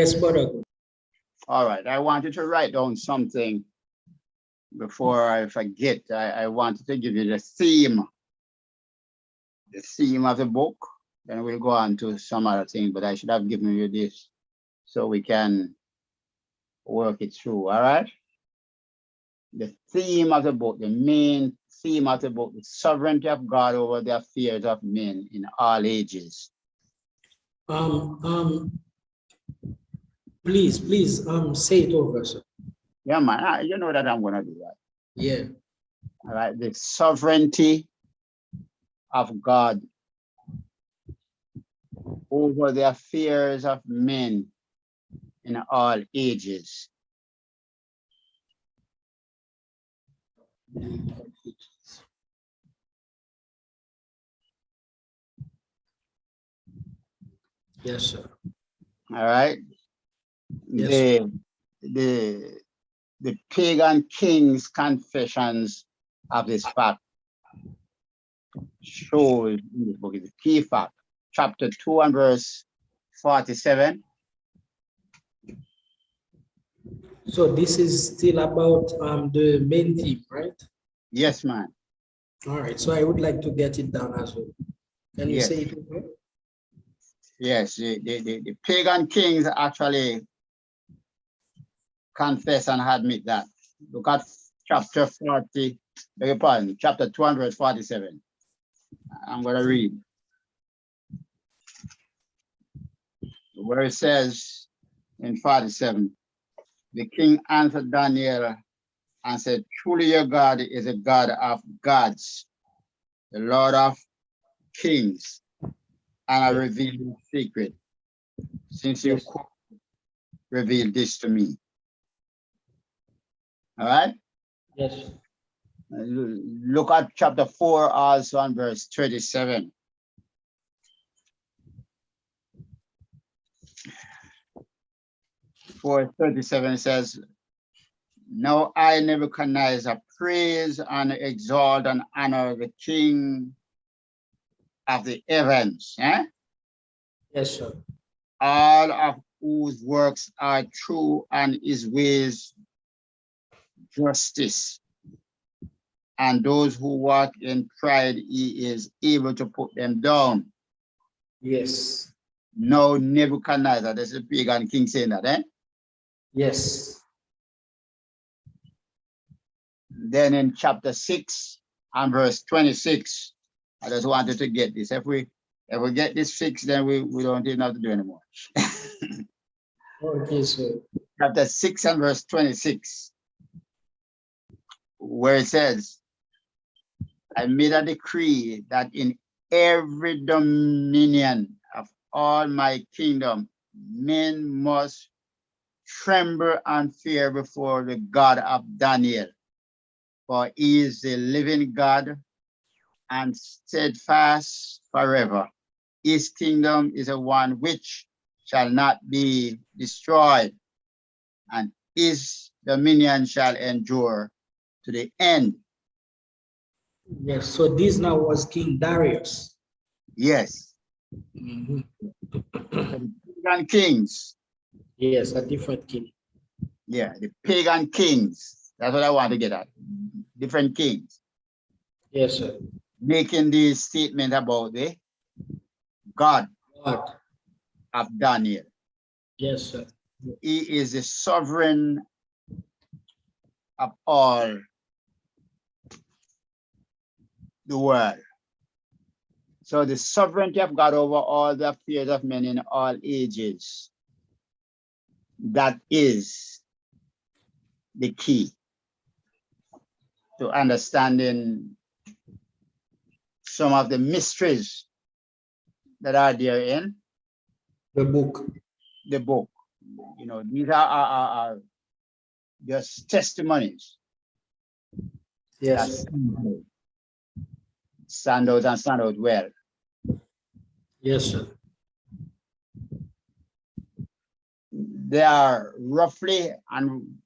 Yes, brother. All right, I wanted to write down something before I forget. I wanted to give you the theme of the book. Then we'll go on to some other thing, but I should have given you this so we can work it through. All right. The theme of the book, the main theme of the book, the sovereignty of God over the affairs of men in all ages. Please, say it over, sir. Yeah, man, you know that I'm gonna do that. Yeah. All right, the sovereignty of God over the affairs of men in all ages. Yes, sir. All right. Yes. The pagan king's confessions of this fact shows in this book is the key fact. Chapter 2 and verse 47. So this is still about the main theme, right? Yes, man. All right. So I would like to get it down as well. Can you say it over? Yes, the pagan kings actually confess and admit that. Look at chapter 40, beg your pardon, chapter 2 and verse 47. I'm going to read. Where it says in 47, the king answered Daniel and said, truly your God is a God of gods, the Lord of kings, and I reveal the secret, since you revealed this to me. All right? Yes. Look at chapter 4 also and verse 37. Verse 37 says, now I Nebuchadnezzar praise and exalt and honor the King of the heavens. Yes, sir. All of whose works are true and his ways justice. And those who walk in pride, he is able to put them down. Yes. No, Nebuchadnezzar, that's the pagan king saying that, Yes. Then in chapter 6 and verse 26, I just wanted to get this. If we get this fixed, then we don't even have to do anymore. Okay, sir. Chapter 6 and verse 26, where it says, I made a decree that in every dominion of all my kingdom, men must tremble and fear before the God of Daniel. For he is the living God and steadfast forever. His kingdom is a one which shall not be destroyed, and his dominion shall endure to the end. Yes. So this now was King Darius. Yes. Pagan kings. Yes, a different king. Yeah, the pagan kings. That's what I want to get at. Different kings. Yes, sir. Making these statements about the God of Daniel. Yes, sir. He is the sovereign of all the world. So the sovereignty of God over all the affairs of men in all ages, that is the key to understanding some of the mysteries that are there in the book. You know, these are just testimonies. Yes. Stand out and stand out well. Yes, sir. They are roughly, and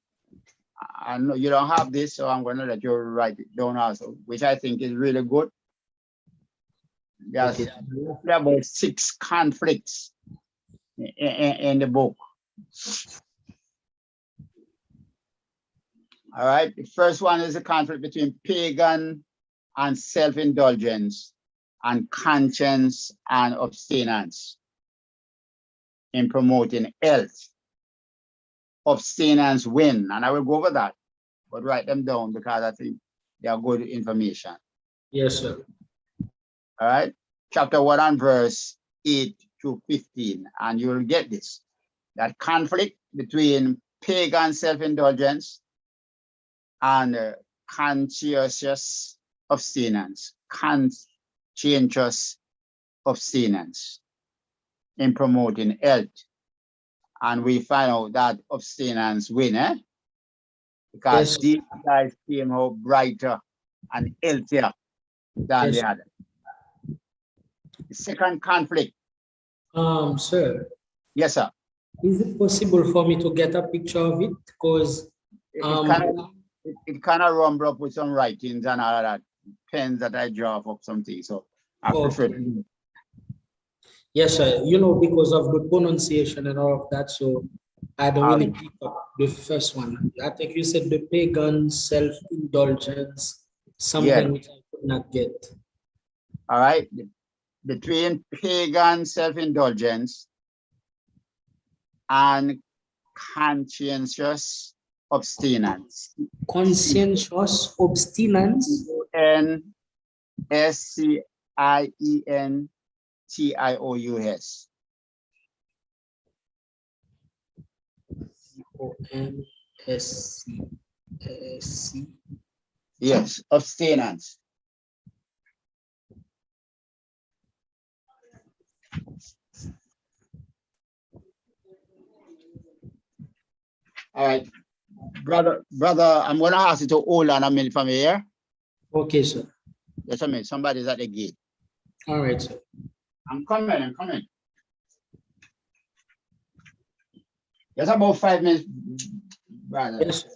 I know you don't have this, so I'm going to let you write it down also, which I think is really good. There's roughly about 6 conflicts in the book. All right. The first one is a conflict between pagan and self-indulgence and conscience and abstinence in promoting health. Abstinence win, and I will go over that, but write them down because I think they are good information. Yes, sir. All right. Chapter 1 and verse 8 to 15, and you will get this. That conflict between pagan self-indulgence and conscientious abstinence. Conscientious abstinence in promoting health. And we find out that abstinence win, because Yes. these guys came out brighter and healthier than Yes. the other. The second conflict. Sir, Yes, sir. is it possible for me to get a picture of it? Because it kind of rumble up with some writings and all of that, pens that I draw up something. So I prefer. Yes, sir. You know, because of the pronunciation and all of that, so I don't really pick up the first one. I think you said the pagan self-indulgence, something which I could not get. All right. Between pagan self-indulgence and conscientious abstinence. Conscientious abstinence. N-S-C-I-E-N-T-I-O-U-S. O-N-S-C-S-C. Yes, abstinence. All right, brother, I'm gonna ask you to hold on a minute for me here. Okay, sir. Just a minute, somebody's at the gate. All right, sir. I'm coming. Just about 5 minutes, brother. Yes, sir.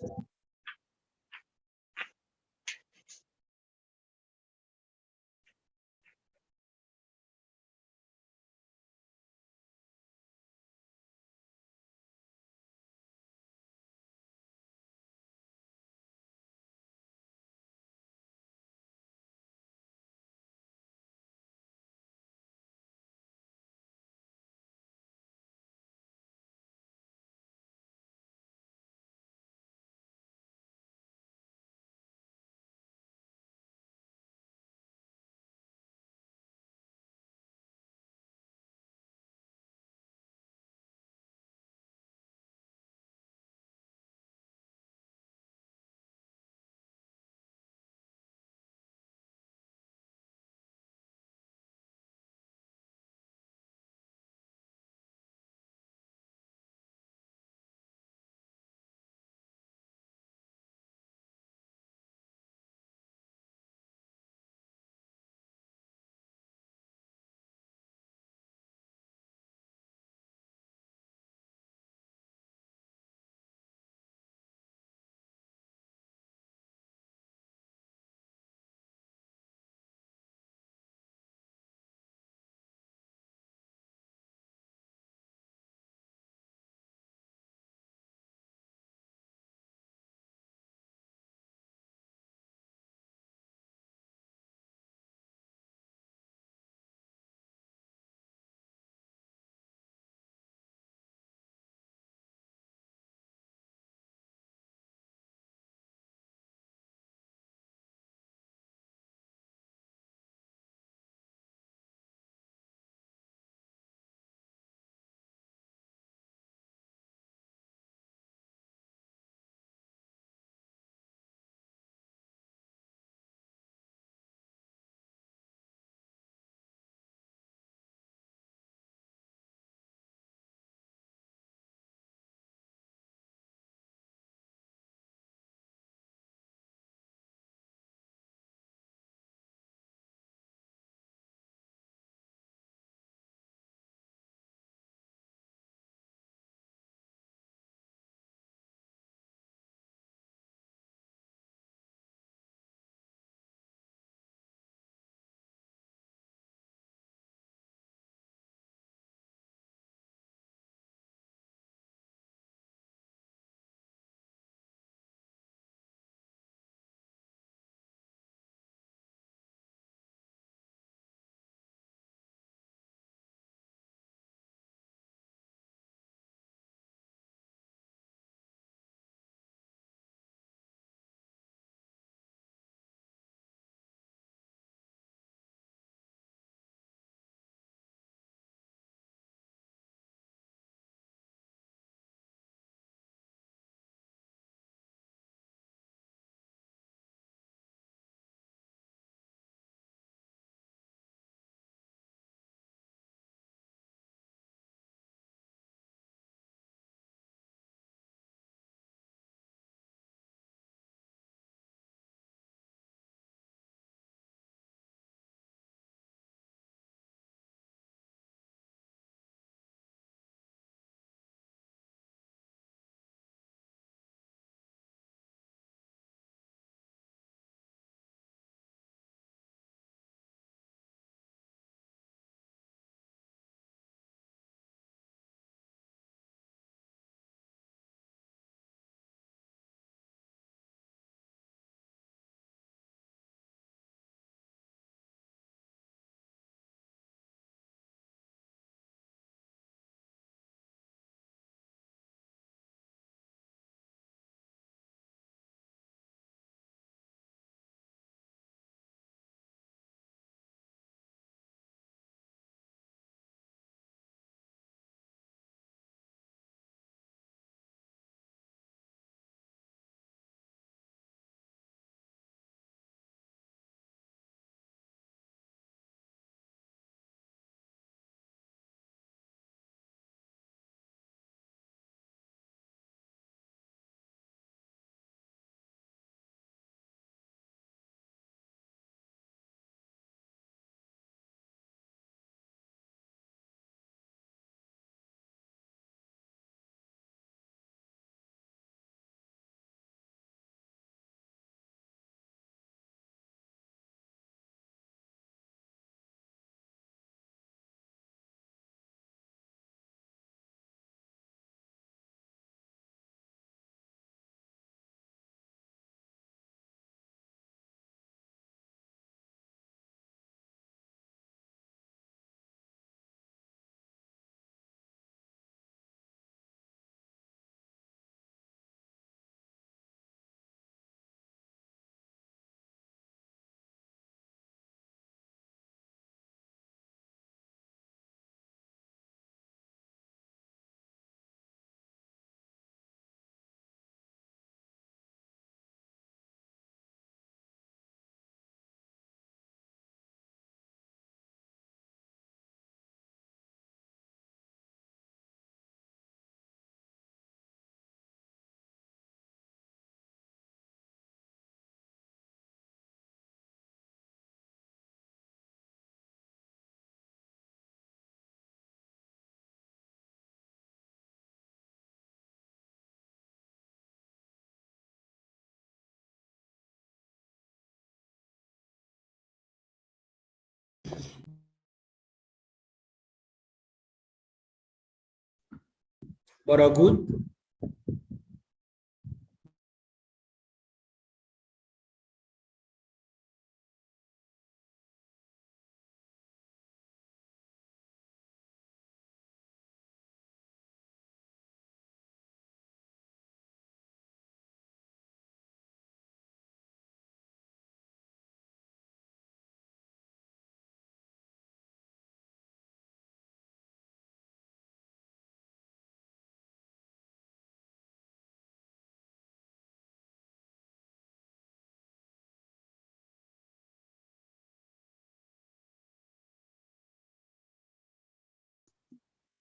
Brother Good.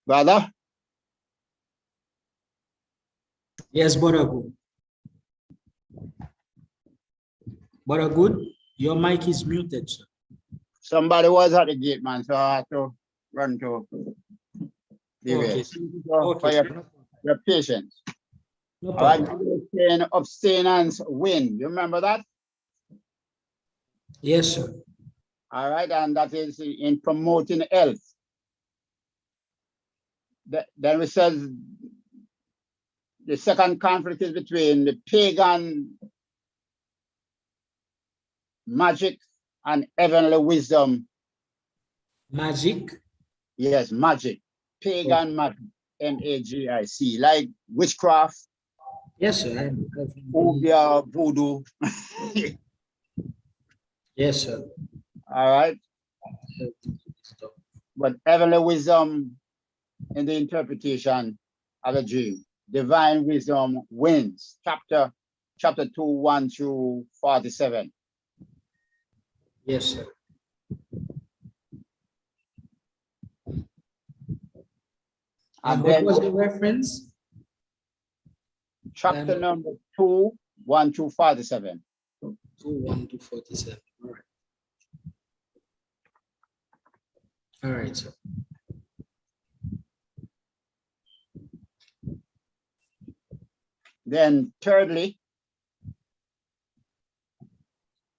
Brother? Yes, Brother Good. Brother Good, your mic is muted, sir. Somebody was at the gate, man, so I had to run to the way. Okay. So for Okay, sir. your patience. No All right, problem. saying abstinence win. You remember that? Yes, sir. All right, and that is in promoting health. Then we said the second conflict is between the pagan magic and heavenly wisdom. Magic. Yes, magic. Pagan magic. M-A-G-I-C, like witchcraft, Yes, sir. obeah, voodoo. Yes, sir. All right. But heavenly wisdom in the interpretation of a dream. Divine wisdom wins. Chapter 2, 1 through 47. Yes, sir. And what then was the reference? chapter number 2, 1 through 47. 2, 1 to 47. All right. All right, sir. Then thirdly,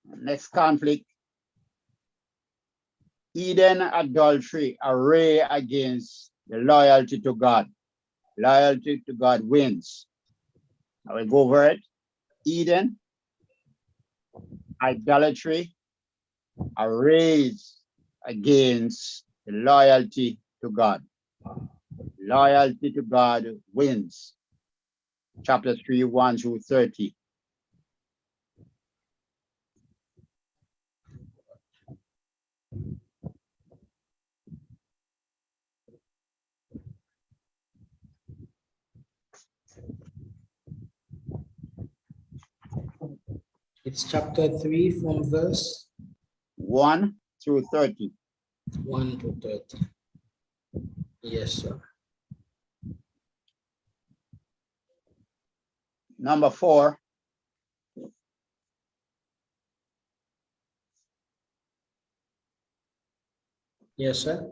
next conflict, Eden adultery, array against the loyalty to God. Loyalty to God wins. I will go over it. Eden, idolatry, arrays against the loyalty to God. Loyalty to God wins. Chapter 3, 1 through 30. It's chapter 3 from verse 1 through 30. 1 to 30. Yes, sir. Number 4. Yes, sir.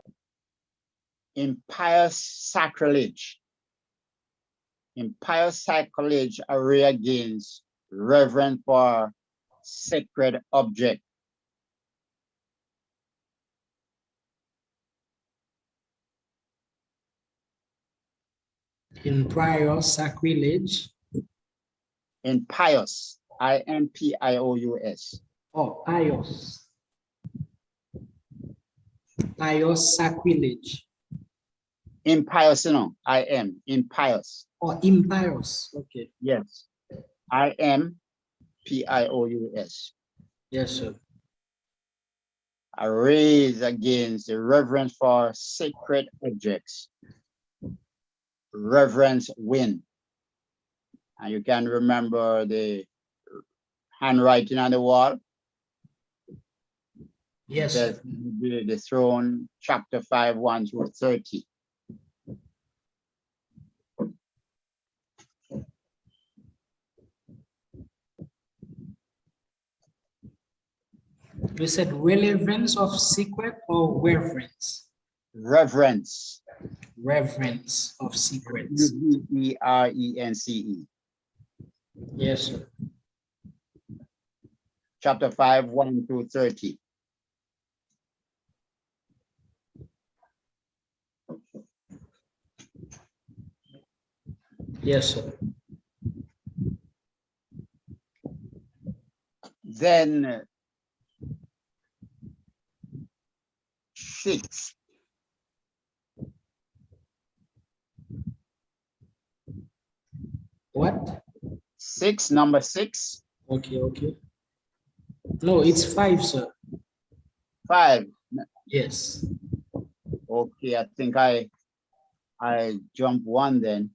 Impious sacrilege. Impious sacrilege array against reverence for sacred object. Impious sacrilege. Impious, I-M-P-I-O-U-S. Oh, pious. Pious sacrilege. Impious, you know, I-M, impious. Oh, impious. Okay. Yes, I-M-P-I-O-U-S. Yes, sir. Arrays against the reverence for sacred objects. Reverence win. And you can remember the handwriting on the wall. Yes, sir. The throne, chapter 5, 1 through 30. You said relevance of secret or reverence? Reverence. Reverence of secrets. R-E-N-C-E. Yes, sir. Chapter 5, 1 through 30. Yes, sir. Then 6. What? 6, number 6. Okay, okay. No, it's 5, sir. 5. Yes. Okay, I think I jump one then.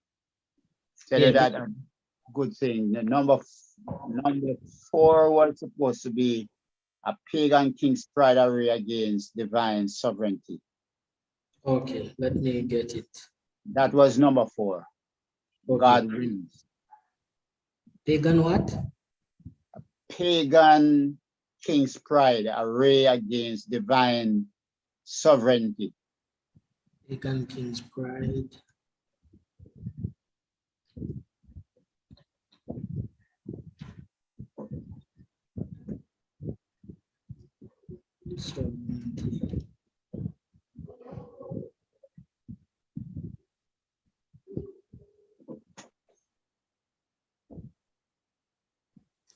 Tell you Yeah. that a good thing. The number 4 was supposed to be a pagan king's pride array against divine sovereignty. Okay, let me get it. That was number 4. Okay. God wins. Pagan what? Pagan king's pride array against divine sovereignty. Pagan king's pride. Sovereignty.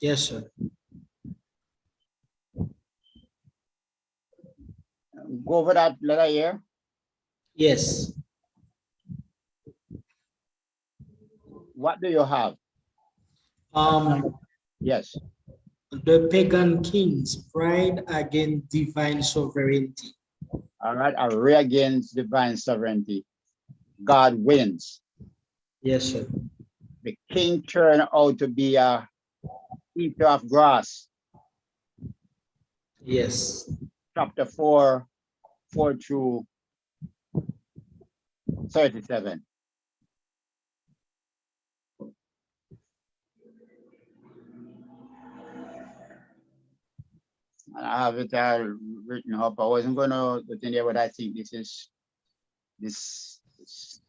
Yes, sir. Go over that letter here. Yes. What do you have? Yes. The pagan king's pride against divine sovereignty. All right. Array against divine sovereignty. God wins. Yes, sir. The king turned out to be a eater of grass. Yes. Chapter 4, 4 through 37. And I have it written up. I wasn't going to put in there, but I think this is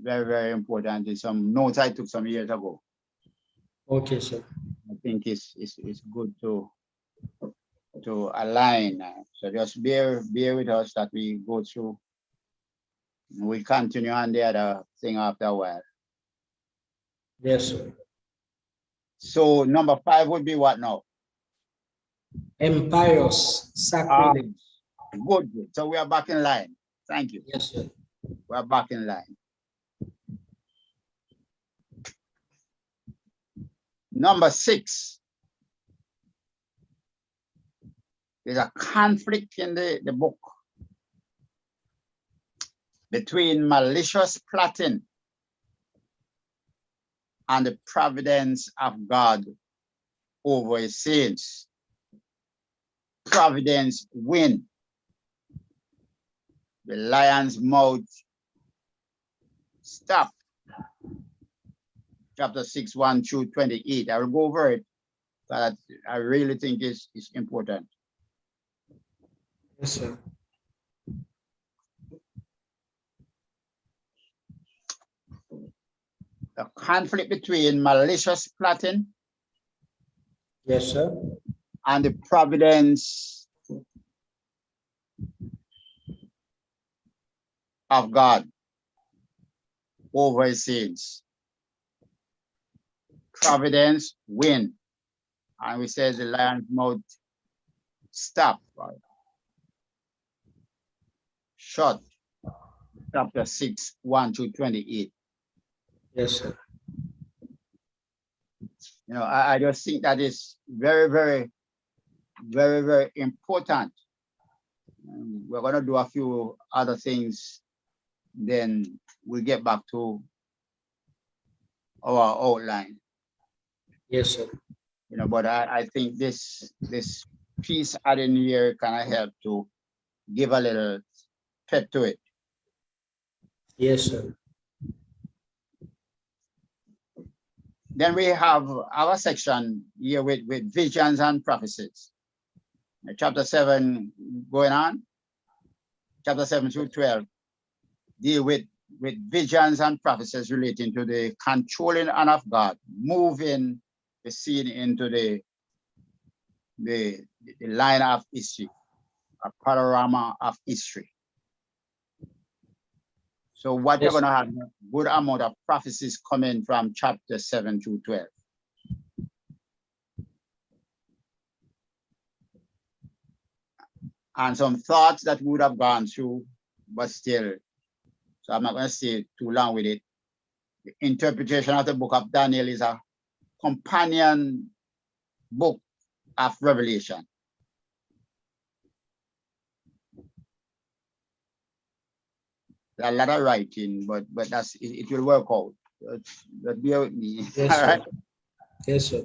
very, very important. It's some notes I took some years ago. Okay, sir. I think it's good to align. So just bear with us that we go through. We continue on the other thing after a while. Yes, sir. So number 5 would be what now? Impious sacrilege. Good. So we are back in line. Thank you. Yes, sir. We are back in line. Number 6. There's a conflict in the book between malicious plotting and the providence of God over his saints. Providence win. The lion's mouth stop. Chapter 6, 1 through 28. I will go over it, but I really think it's important. Yes, sir. The conflict between malicious plotting, yes, sir, and the providence of God over his saints. Providence win. And we say the lion's mouth stop. Shut. Chapter 6, 1 to 28. Yes, sir. You know, I just think that is very, very, very, very important. We're going to do a few other things, then we'll get back to our outline. Yes, sir. You know, but I think this piece added in here kind of help to give a little pep to it. Yes, sir. Then we have our section here with visions and prophecies. Chapter 7 going on. Chapter 7 through 12 deal with visions and prophecies relating to the controlling hand of God, moving the scene into the line of history, a panorama of history. So what Yes. you're going to have a good amount of prophecies coming from chapter 7 through 12. And some thoughts that would have gone through, but still, so I'm not going to stay too long with it. The interpretation of the book of Daniel is a companion book of Revelation. There's a lot of writing, but that's it will work out. But bear with me. Yes, All right. sir. Yes, sir.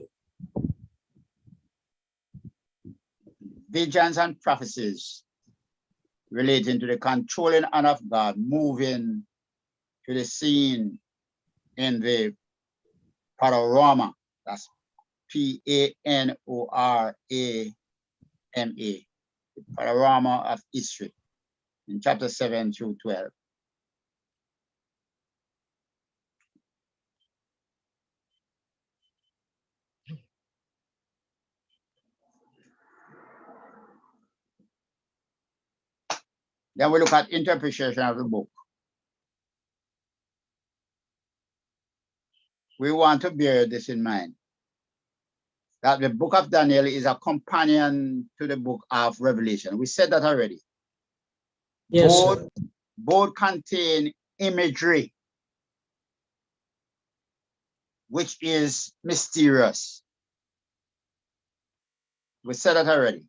Visions and prophecies relating to the controlling hand of God moving to the scene in the panorama. That's Panorama, the panorama of history in chapter 7 through 12. Then we look at interpretation of the book. We want to bear this in mind, that the book of Daniel is a companion to the book of Revelation. We said that already. Yes, sir. Both contain imagery, which is mysterious. We said that already.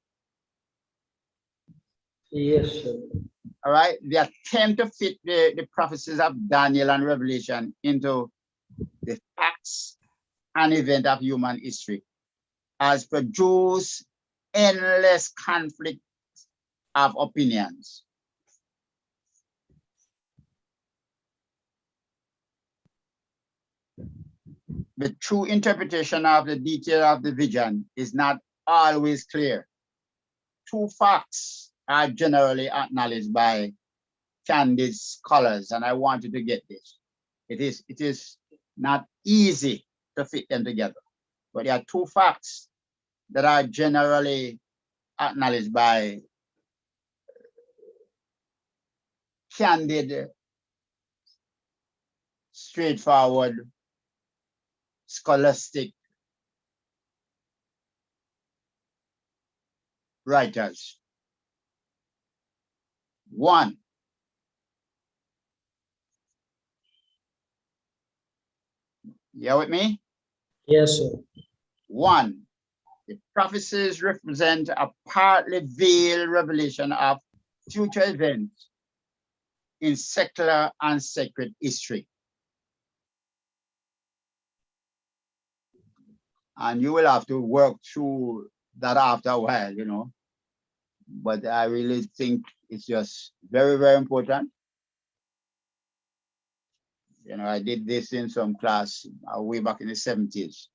Yes, sir. All right. They attempt to fit the prophecies of Daniel and Revelation into the facts and event of human history, has produced endless conflict of opinions. The true interpretation of the detail of the vision is not always clear. Two facts are generally acknowledged by candid scholars, and I want you to get this. It is not easy to fit them together, but there are two facts that are generally acknowledged by candid, straightforward, scholastic writers. One, you with me? Yes, sir. One, the prophecies represent a partly veiled revelation of future events in secular and sacred history. And you will have to work through that after a while, you know. But I really think it's just very, very important. You know, I did this in some class way back in the 70s.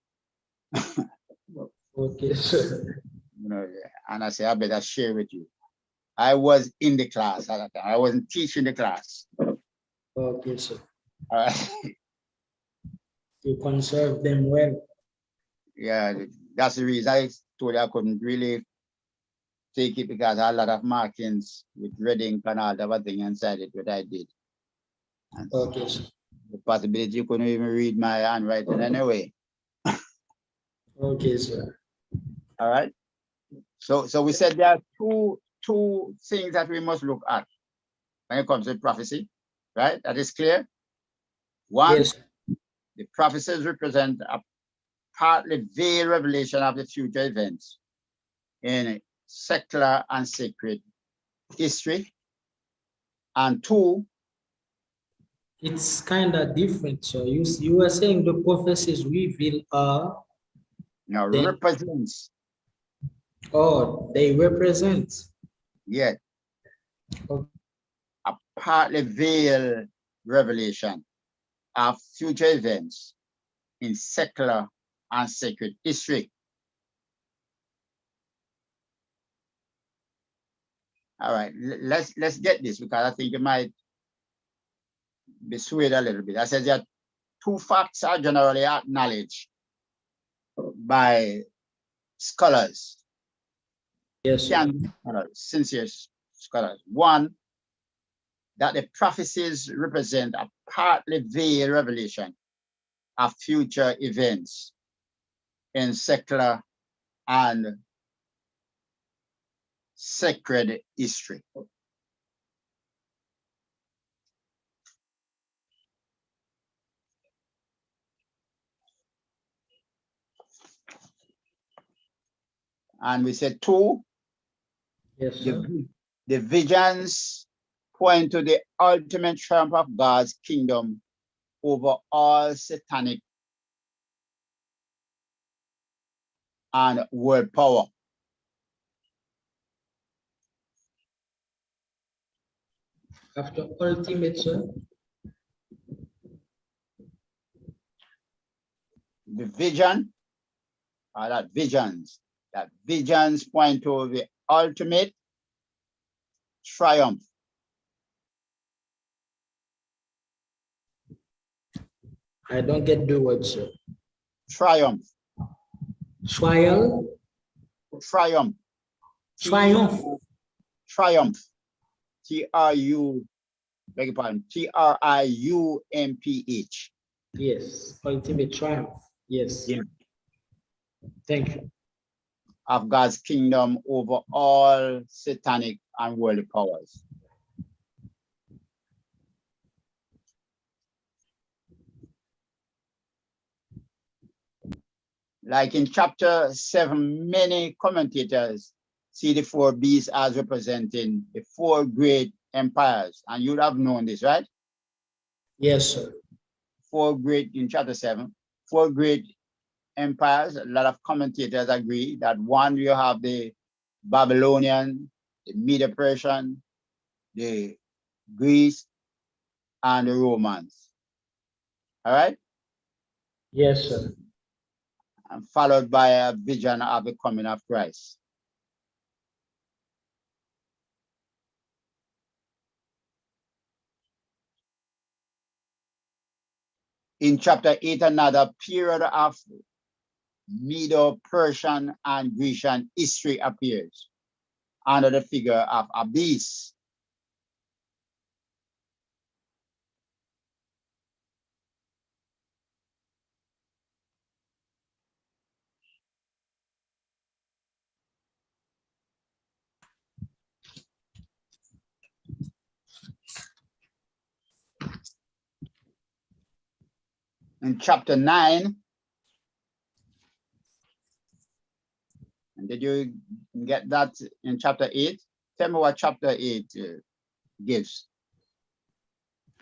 Okay, sir. You know, and I said, I better share with you. I was in the class at that time. I wasn't teaching the class. Okay, sir. All right. You conserve them well. Yeah, that's the reason I told you I couldn't really take it, because I had a lot of markings with red ink and all that thing inside it, what I did. And Okay, sir. the possibility you couldn't even read my handwriting anyway. Okay, sir. All right. So we said there are two things that we must look at when it comes to prophecy, right? That is clear. One, Yes. the prophecies represent a partly veiled revelation of the future events in secular and sacred history. And two, It's kind of different. So you were saying the prophecies reveal then, represents, they represent. yeah, Okay. a partly veiled revelation of future events in secular and sacred history. All right, let's get this, because I think it might be swayed a little bit. I said that two facts are generally acknowledged by scholars. Yes, sir. Sincere scholars. One, that the prophecies represent a partly veiled revelation of future events in secular and sacred history. And we said 2, Yes, sir. the visions point to the ultimate triumph of God's kingdom over all satanic and world power. After ultimate, sir. The vision, or that visions point to the ultimate triumph. I don't get the word, sir. Triumph. Trial. Triumph. Triumph. Triumph. Beg your pardon, Triumph. Yes, ultimate triumph. Yes. Yeah. Thank you. Of God's kingdom over all satanic and worldly powers. Like in chapter 7, many commentators see the 4 beasts as representing the 4 great empires. And you'd have known this, right? Yes, sir. 4 great, in chapter 7, 4 great empires. A lot of commentators agree that 1, you have the Babylonian, the Medo-Persian, the Greece, and the Romans. All right? Yes, sir. And followed by a vision of the coming of Christ. In chapter 8, another period of Medo-Persian and Grecian history appears under the figure of a beast. In chapter 9, and did you get that in chapter 8? Tell me what chapter 8 gives.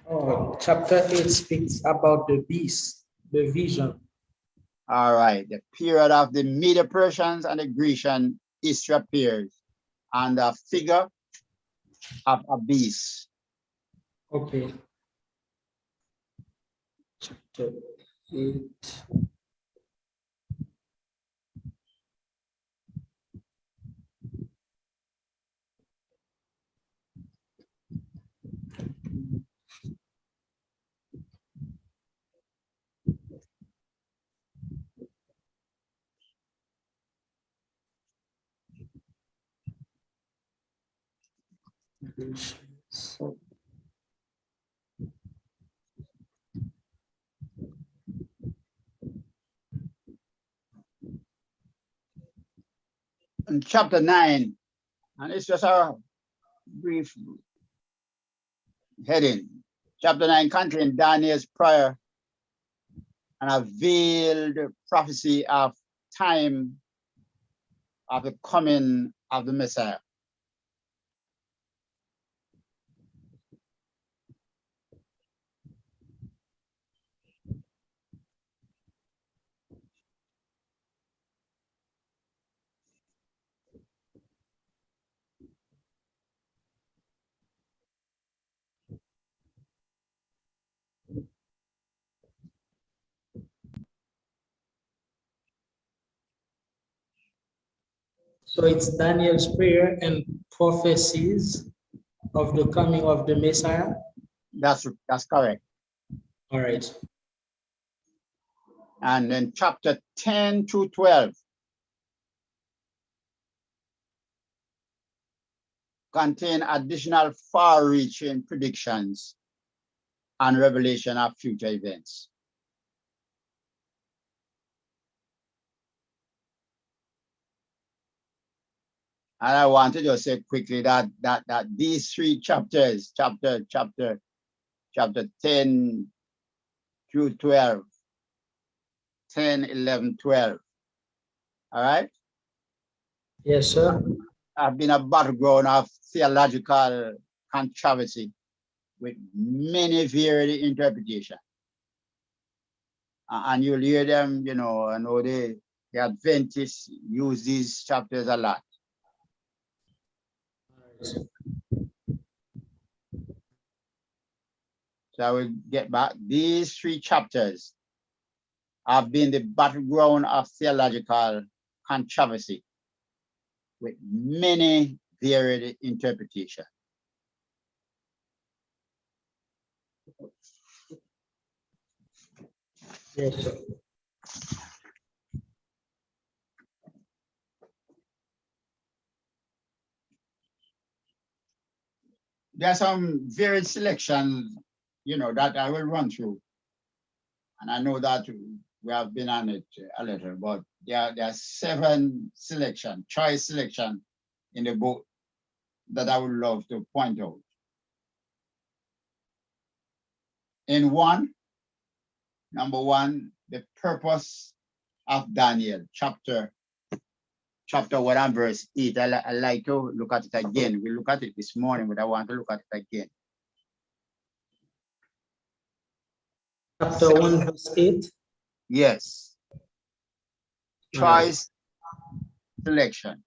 Oh, chapter 8 speaks about the beast, the vision. All right, the period of the Medo-Persians and the Grecian history appears and the figure of a beast. Okay. Chapter 8. In chapter 9, and it's just a brief heading. Chapter 9 contains Daniel's prayer and a veiled prophecy of time of the coming of the Messiah. So it's Daniel's prayer and prophecies of the coming of the Messiah. That's correct. All right. And then chapter 10 to 12 contain additional far-reaching predictions and revelation of future events. And I want to just say quickly that these three chapters, chapter 10 through 12, 10, 11, 12, all right? Yes, sir. Have been a battleground of theological controversy with many varied interpretations. And you'll hear them, you know, I know the Adventists use these chapters a lot. So I will get back. These three chapters have been the battleground of theological controversy with many varied interpretations. Yes, sir. There are some varied selections, you know, that I will run through. And I know that we have been on it a little, but there are 7 choice selection in the book that I would love to point out. In number 1, the purpose of Daniel, chapter 1 and verse 8. I like to look at it again. We look at it this morning, but I want to look at it again. Chapter 1, verse 8. Yes. Choice selection.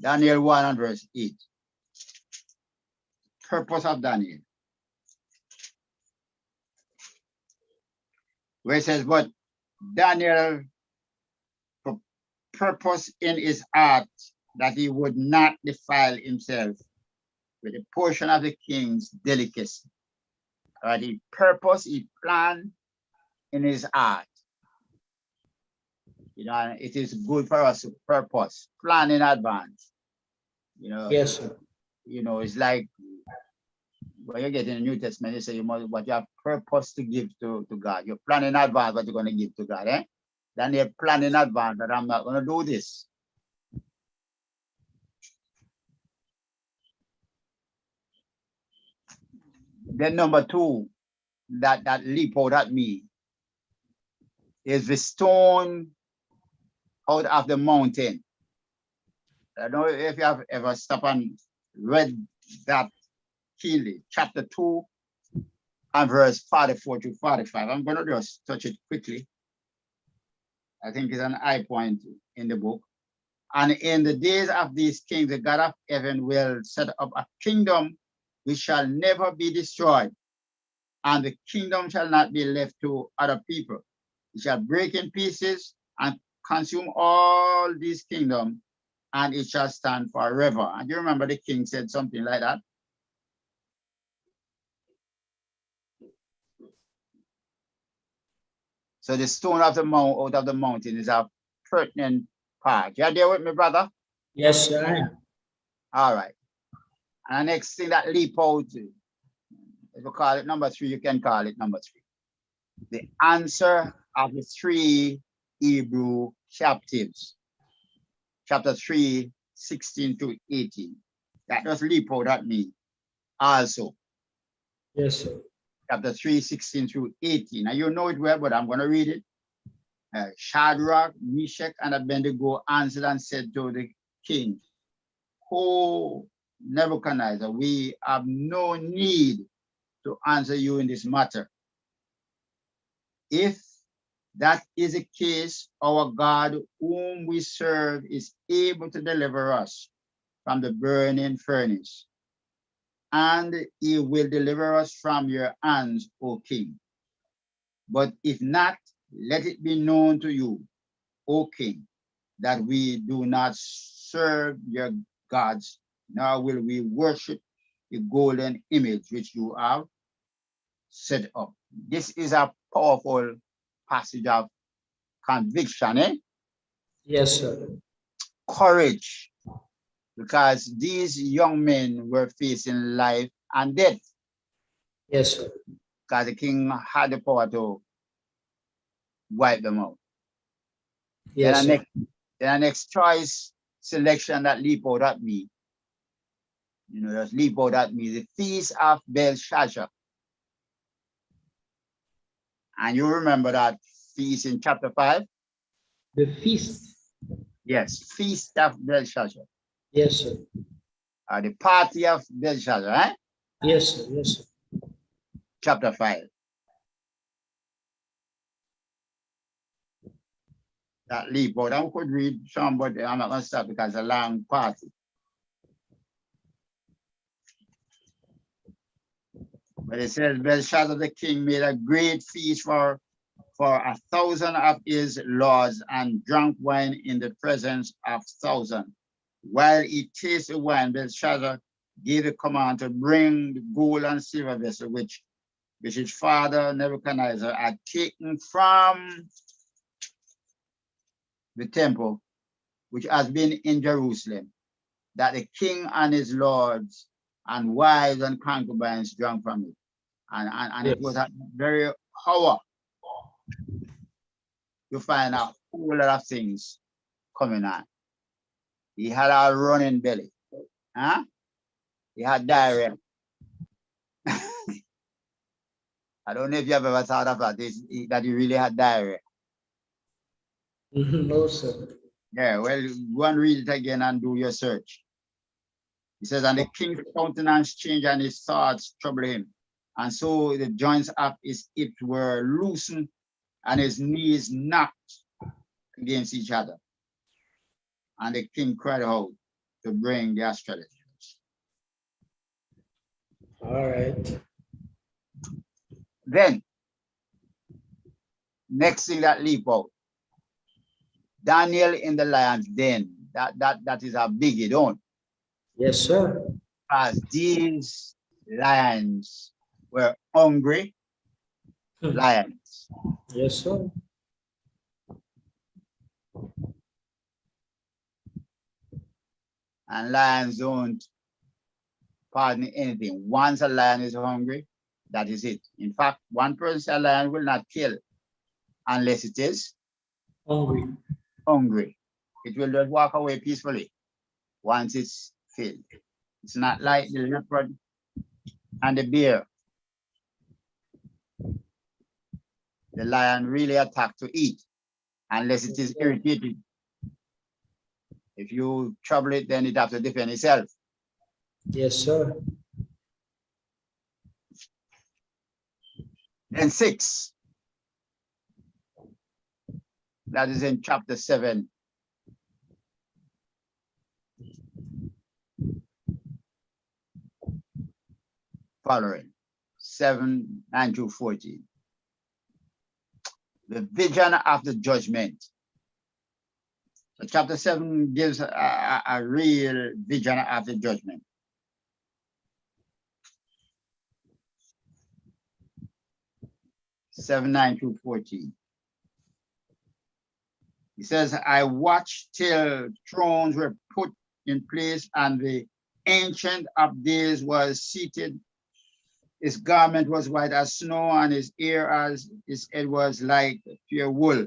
Daniel 1 and verse 8. Purpose of Daniel. Where it says, but Daniel purpose in his heart that he would not defile himself with a portion of the king's delicacy. Right? He planned in his heart. You know, it is good for us to purpose, plan in advance. You know, yes, sir. You know, it's like when you get in the New Testament, you say you must what you have purpose to give to God. You're planning in advance what you're going to give to God, eh? Then you're planning in advance that I'm not going to do this. Then number 2, that leap out at me is the stone out of the mountain. I don't know if you have ever stopped and read that keenly. Chapter 2 and verse 44 to 45. I'm going to just touch it quickly. I think it's an high point in the book. And in the days of these kings, the God of heaven will set up a kingdom which shall never be destroyed, and the kingdom shall not be left to other people. It shall break in pieces and consume all these kingdoms, and it shall stand forever. And you remember the king said something like that? So the stone of the mount out of the mountain is a pertinent part. You are there with me, brother? Yes, sir, I am. All right. And the next thing that leap out, if you call it number 3, you can call it number 3. The answer of the 3 Hebrew captives. Chapter 3, 16 to 18. That does leap out at me also. Yes, sir. Chapter 3, 16 through 18. Now you know it well, but I'm going to read it. Shadrach, Meshach, and Abednego answered and said to the king, "O Nebuchadnezzar, we have no need to answer you in this matter. If that is the case, our God, whom we serve, is able to deliver us from the burning furnace, and he will deliver us from your hands, O king. But if not, let it be known to you, O king, that we do not serve your gods, nor will we worship the golden image which you have set up." This is a powerful passage of conviction, eh? Yes, sir. Courage. because these young men were facing life and death. Yes, sir. Because the king had the power to wipe them out. Yes, then sir. the next choice selection that leap out at me, just leap out at me, the Feast of Belshazzar. And you remember that feast in chapter 5? The feast. Yes, Feast of Belshazzar. Yes, sir. The party of Belshazzar, right? Yes, sir. Yes, sir. Chapter 5. That leap out. I could read some, but I'm not going to stop because it's a long party. But it says Belshazzar the king made a great feast for 1,000 of his lords and drank wine in the presence of 1,000. While he tasted wine, Belshazzar gave a command to bring the gold and silver vessel which his father Nebuchadnezzar had taken from the temple, which has been in Jerusalem, that the king and his lords and wives and concubines drank from it. And Yes. it was a very hour to find a whole lot of things coming on. He had a running belly. Huh? He had diarrhea. I don't know if you have ever thought of that, that he really had diarrhea. No, sir. Yeah, well, go and read it again and do your search. He says, and the king's countenance changed and his thoughts troubled him. And so the joints of his hips were loosened and his knees knocked against each other. And the king cried out to bring the astrologers. All right. Then, next thing that leap out, Daniel in the lion's den. That is a biggie, don't? Yes, sir. As these lions were hungry lions. Yes, sir. And lions don't pardon anything. Once a lion is hungry, that is it. In fact, one person a lion will not kill unless it is Hungry. hungry. It will just walk away peacefully once it's filled. It's not like the leopard and the bear. The lion really attacks to eat unless it is irritated. If you trouble it, then it has to defend itself. Yes, sir. Then 6. That is in chapter 7. Following 7, 9 to 14. The vision of the judgment. So chapter 7 gives a real vision of the judgment. Seven, 9 to 14. He says, I watched till thrones were put in place and the Ancient of Days was seated. His garment was white as snow and his hair as his head was like pure wool.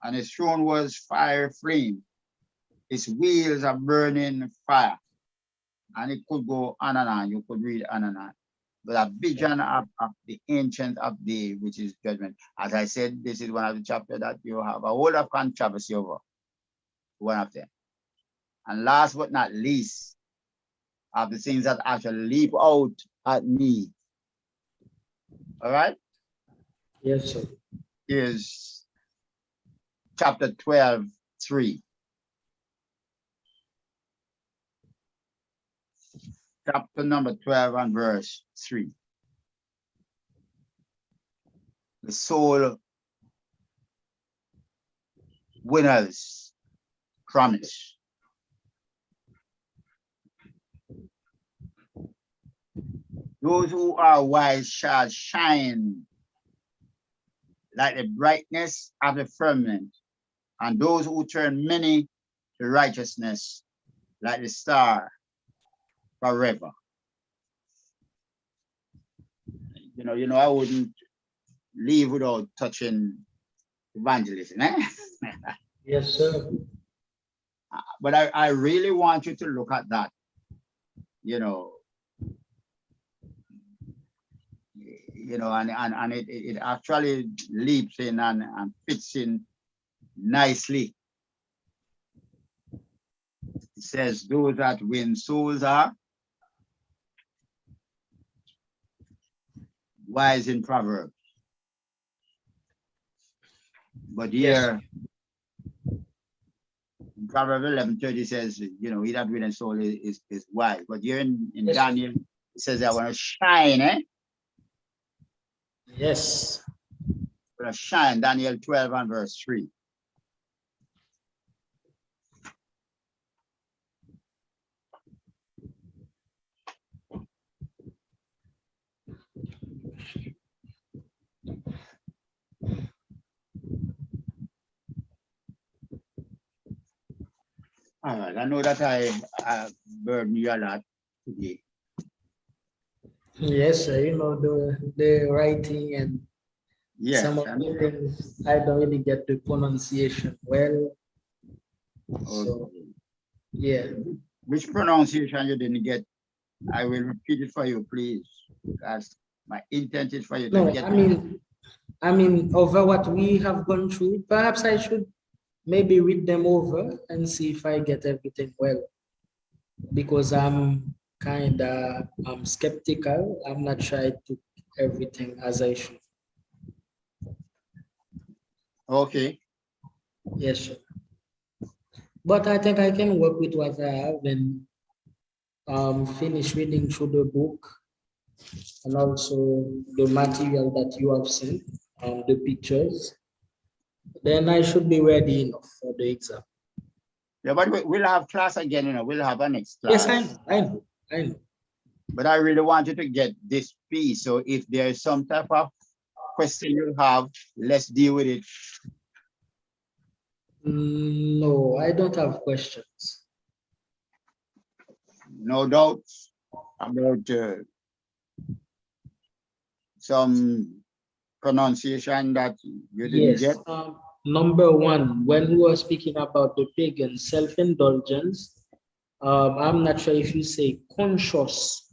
And his throne was fire flame. His wheels are burning fire. And it could go on and on. You could read on and on. But a vision of the Ancient of Days, which is judgment. As I said, this is one of the chapters that you have a whole lot of controversy over. One of them. And last but not least, of the things that actually leap out at me. All right? Yes, sir. Is chapter 12, 3. Chapter number 12 and verse 3. The soul winners promise. Those who are wise shall shine like the brightness of the firmament, and those who turn many to righteousness like the star forever. You know, I wouldn't leave without touching evangelism. Eh? Yes, sir. But I really want you to look at that. And it actually leaps in and fits in nicely. It says, those that win souls are wise in Proverbs. But here, in Proverbs 11:30 says, he that wins soul is wise. But here in Daniel, it says, I want to shine, eh? Yes. I want to shine, Daniel 12 and verse 3. All right, I know that I burden you a lot today. Yes, sir. The writing and some of the things I don't really get the pronunciation well. Okay. So, yeah. Which pronunciation you didn't get? I will repeat it for you, please. Because my intent is for you to get it. I mean, over what we have gone through, perhaps I should maybe read them over and see if I get everything well. Because I'm skeptical. I'm not sure I took everything as I should. Okay. Yes, sir. But I think I can work with what I have and finish reading through the book and also the material that you have sent, the pictures. Then I should be ready enough for the exam. Yeah, but we'll have class again, we'll have a next class. Yes, I know. But I really want you to get this piece. So if there is some type of question you have, let's deal with it. No, I don't have questions. No doubts about some pronunciation that you didn't get? Number one, when we were speaking about the pagan self-indulgence, I'm not sure if you say conscious,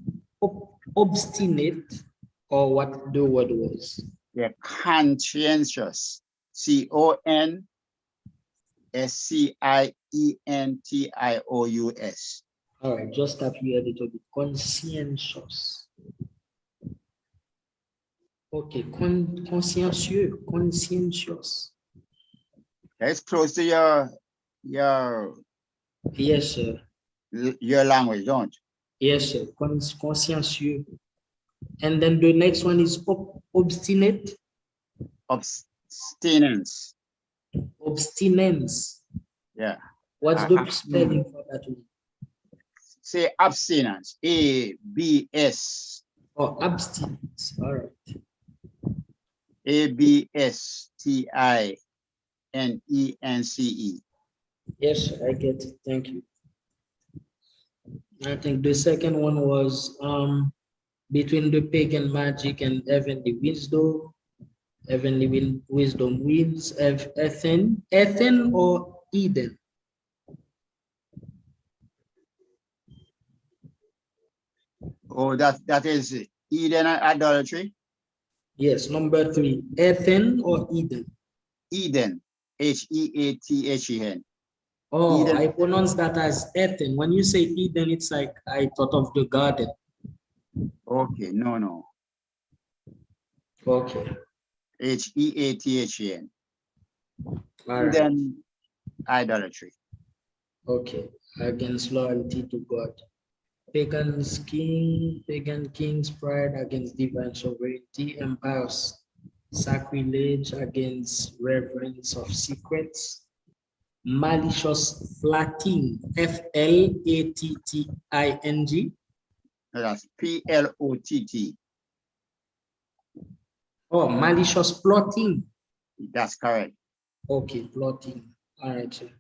obstinate, or what the word was. Yeah, conscientious. CONSCIENTIOUS. All right, just stop here a little bit. Conscientious. Okay, conscientious. That's close to your yes, sir. Your language, don't you? Yes, sir. Conscientious. And then the next one is obstinate. Abstinence. Abstinence. Yeah. What's the spelling for that one? Say abstinence. ABS. Oh, abstinence. All right. ABSTINENCE. Yes, I get it. Thank you. I think the second one was between the pagan magic and heavenly wisdom. Heavenly wisdom wins. Ethan or Eden? Oh, that is Eden and idolatry? Yes, number 3. Ethan or Eden? Eden. HEATHEN. Oh, Eden. I pronounce that as Ethan. When you say Eden, it's like I thought of the garden. Okay, no. Okay. HEATHEN. All Eden, right. idolatry. Okay, against loyalty to God. Pagan king's pride against divine sovereignty. Empire's sacrilege against reverence of secrets. Malicious flatting, FLATTING. That's PLOTT. Oh, malicious plotting. That's correct. Okay, plotting. All right, sir.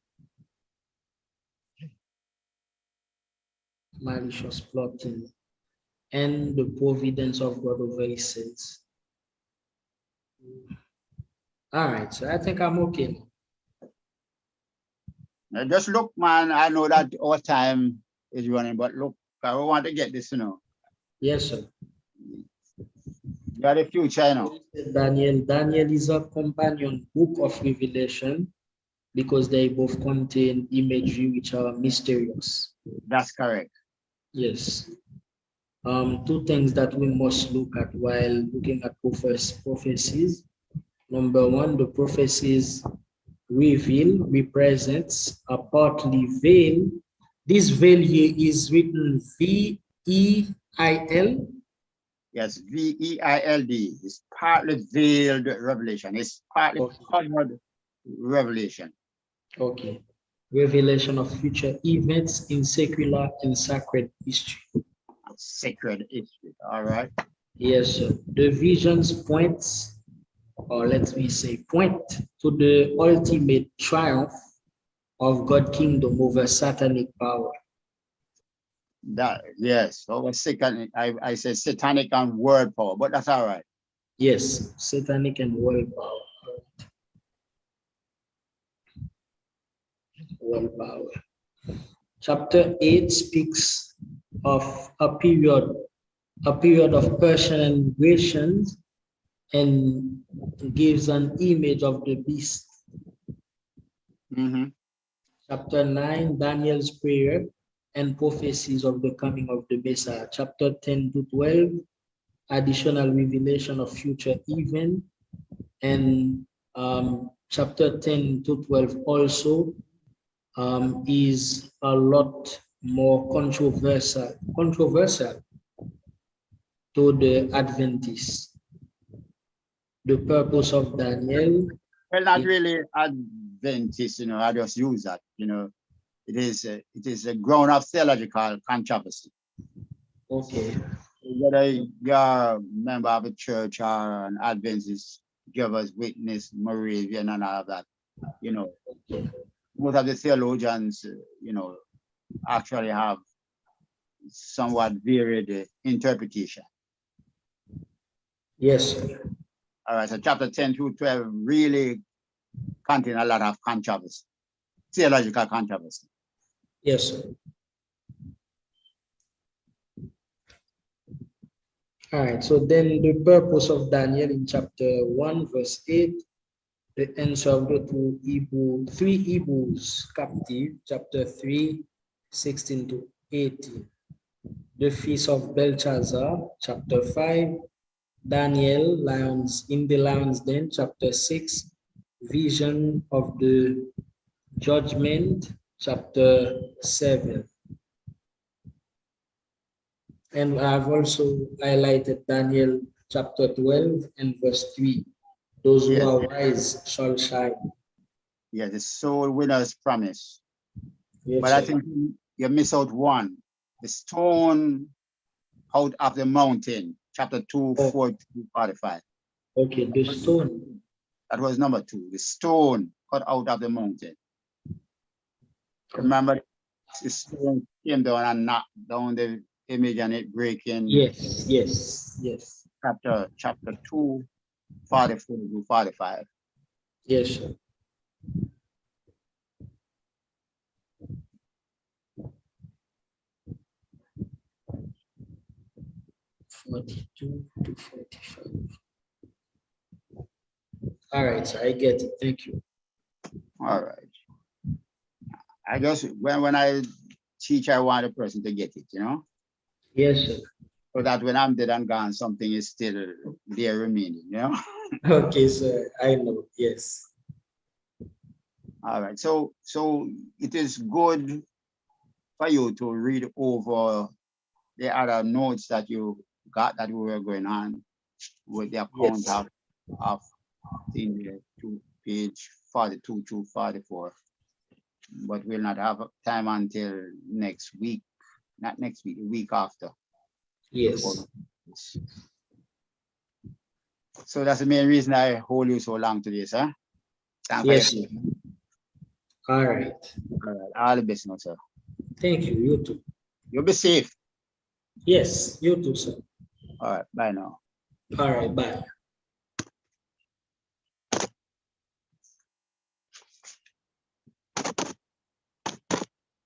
malicious plotting, and the providence of God over his sins. All right, so I think I'm okay. Now just look, man. I know that our time is running, but look, I want to get this, Yes, sir. You are the future, Daniel is a companion book of Revelation because they both contain imagery which are mysterious. That's correct. Yes. Two things that we must look at while looking at prophecies. Number one, the prophecies represents a partly veil. This veil here is written V-E-I-L. Yes, V-E-I-L-D. It's partly veiled revelation. It's partly covered revelation. Okay. Revelation of future events in secular and sacred history. Sacred history. All right. Yes, sir. The visions points, or let me say, point to the ultimate triumph of God's kingdom over satanic power. That yes, over second. I said satanic and world power, but that's all right. Yes, satanic and world power. World power. Chapter 8 speaks of a period of Persian invasions and gives an image of the beast. Chapter 9, Daniel's prayer and prophecies of the coming of the Messiah. Chapter 10 to 12, additional revelation of future event. And chapter 10 to 12 also is a lot more controversial to the Adventists. The purpose of Daniel. Well, not really Adventist, I just use that, It is a grown-up theological controversy. Okay. Whether you're a member of a church or an Adventist, Jehovah's Witness, Moravian, and all of that, most of the theologians, actually have somewhat varied interpretation. Yes. All right, so chapter 10 through 12 really contain a lot of controversy, theological controversy. Yes. All right, so then the purpose of Daniel in chapter 1, verse 8, the answer of the three Hebrews captive, chapter 3, 16 to 18. The feast of Belshazzar, chapter 5, Daniel, in the lion's den, chapter 6, vision of the judgment, chapter 7. And I've also highlighted Daniel chapter 12 and verse 3. Those who are wise shall shine. Yeah, the soul winner's promise. Yes, but I think you miss out one. The stone out of the mountain, chapter 2, 4 to 45. Okay, the stone. That was number 2. The stone cut out of the mountain. Remember, the stone came down and knocked down the image and it breaking. Yes. Chapter 2, 44 to 45. Yes, sir. (42 to 45). All right, so I get it. Thank you. All right. I just when I teach, I want a person to get it, Yes, sir. So that when I'm dead and gone, something is still there remaining, Okay, sir. I know. Yes. All right. So it is good for you to read over the other notes that you got that we were going on with the account of the page 42 to 44. But we'll not have time until next week. Not next week, the week after. Yes. So that's the main reason I hold you so long today, sir. Yes. All right. All right. All the best now, sir. Thank you. You too. You be safe. Yes, you too, sir. All right, bye now. All right, bye.